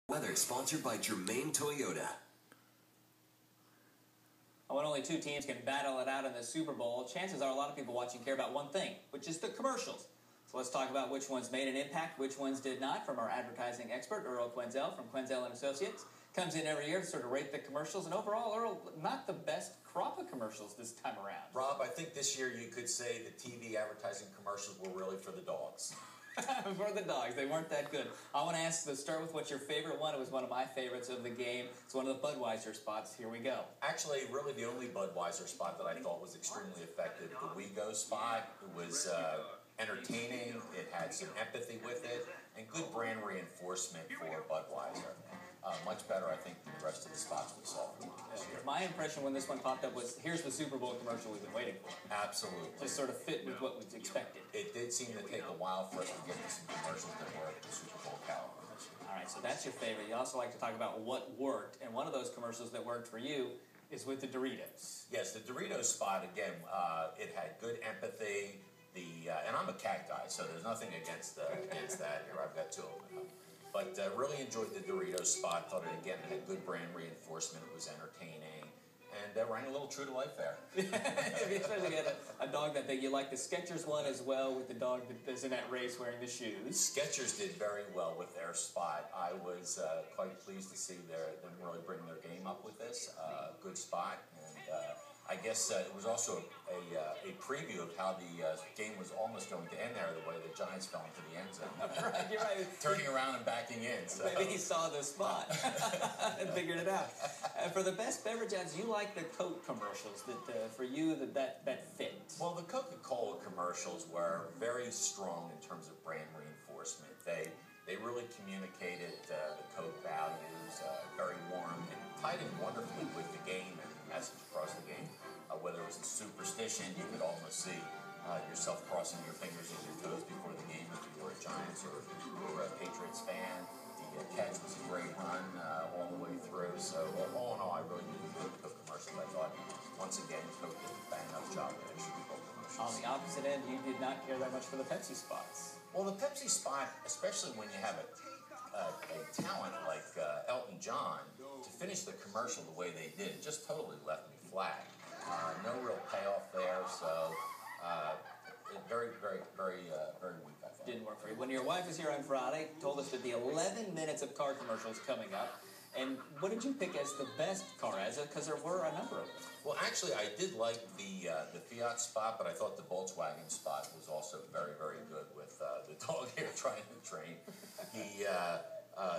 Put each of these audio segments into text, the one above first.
Weather sponsored by Germain Toyota. When only two teams can battle it out in the Super Bowl, chances are a lot of people watching care about one thing, which is the commercials. So let's talk about which ones made an impact, which ones did not, from our advertising expert, Earl Quenzel from Quenzel & Associates. Comes in every year to sort of rate the commercials, and overall, Earl, not the best crop of commercials this time around. Rob, I think this year you could say the TV advertising commercials were really for the dogs. For the dogs, they weren't that good. I want to start with what's your favorite one. It was one of my favorites of the game. It's one of the Budweiser spots. Here we go. Actually, really the only Budweiser spot that I thought was extremely effective. The We Go spot. It was entertaining. It had some empathy with it, and good brand reinforcement for Budweiser. Much better, I think, than the rest of the spots we saw from this year. My impression when this one popped up was, here's the Super Bowl commercial we've been waiting for. Absolutely. Just sort of fit with what was expected. It did seem to take a while for us to get to some commercials that were the Super Bowl caliber. All right, so that's your favorite. You also like to talk about what worked, and one of those commercials that worked for you is with the Doritos. Yes, the Doritos spot, again, it had good empathy. And I'm a cat guy, so there's nothing against that here. I've got two of them. But really enjoyed the Doritos spot. Thought it, again, had good brand reinforcement. It was entertaining. And rang a little true to life there. Especially had a dog that big. You like the Skechers one as well, with the dog that's in that race wearing the shoes. Skechers did very well with their spot. I was quite pleased to see them really bring their game up with this. Good spot. And I guess it was also a preview of how the game was almost going to end there, the way the Giants fell into the end zone. Right, you're right. Turning around and backing in. So. Maybe he saw the spot and figured it out. For the best beverage ads, you like the Coke commercials that for you that fit. Well, the Coca-Cola commercials were very strong in terms of brand reinforcement. They really communicated the Coke values, very warm, and tied in wonderfully with the game and the message across the game. Whether it was a superstition, you could almost see yourself crossing your fingers and your toes before the game if you were a Giants or a Patriots fan. The catch was a great run all the way through. So all in all, I really did enjoy the Coke commercials. I thought, once again, Coke did a bang-up job with their Super Bowl commercials. On the opposite end, you did not care that much for the Pepsi spots. Well, the Pepsi spot, especially when you have a talent like Elton John, to finish the commercial the way they did, just totally left me flat. No real payoff there, so very weak, I thought. Didn't work for you. When your wife was here on Friday, told us there'd be 11 minutes of car commercials coming up. And what did you pick as the best car ads? Because there were a number of them. Well, actually, I did like the Fiat spot, but I thought the Volkswagen spot was also very good with the dog here trying to train.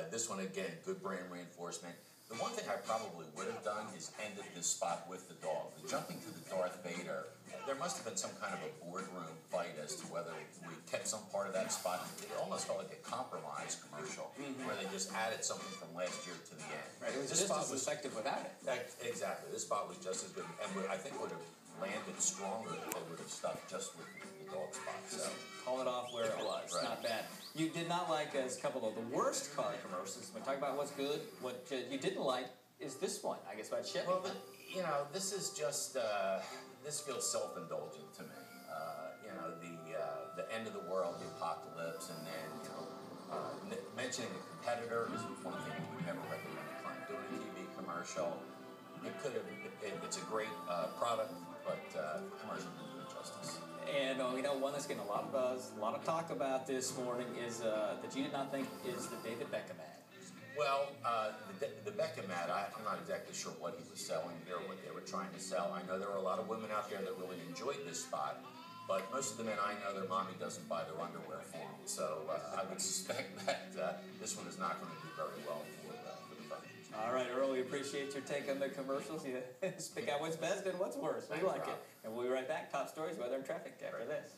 This one, again, good brand reinforcement. The one thing I probably would have done is ended this spot with the dog. The jumping to the Darth Vader, there must have been some kind of a boardroom fight as to whether we kept some part of that spot. It almost felt like a compromise commercial where they just added something from last year to the end. Right, it was just as effective without it. Exactly. This spot was just as good, and I think would have landed stronger if they would have stuck just with the dog spot. So call it off where it was. Right. Not bad. You did not like as a couple of the worst car commercials. When we talk about what's good, what you didn't like is this one, I guess, about Chevy. Well, this is just, this feels self-indulgent to me. The end of the world, the apocalypse, and then, mentioning a competitor is one thing we would never recommend a client doing a TV commercial. It's a great product, but commercial didn't do it justice. And one that's getting a lot of buzz, a lot of talk about this morning is that you did not think is the David Beckham ad. Well, the Beckham ad, I'm not exactly sure what he was selling here, what they were trying to sell. I know there were a lot of women out there that really enjoyed this spot, but most of the men I know, their mommy doesn't buy their underwear for them. So I would suspect that this one is not going to do very well for the firm. All right, Earl, we appreciate your take on the commercials. You pick out what's best and what's worst. We like it. And we'll be right back. Top stories, weather, and traffic after this.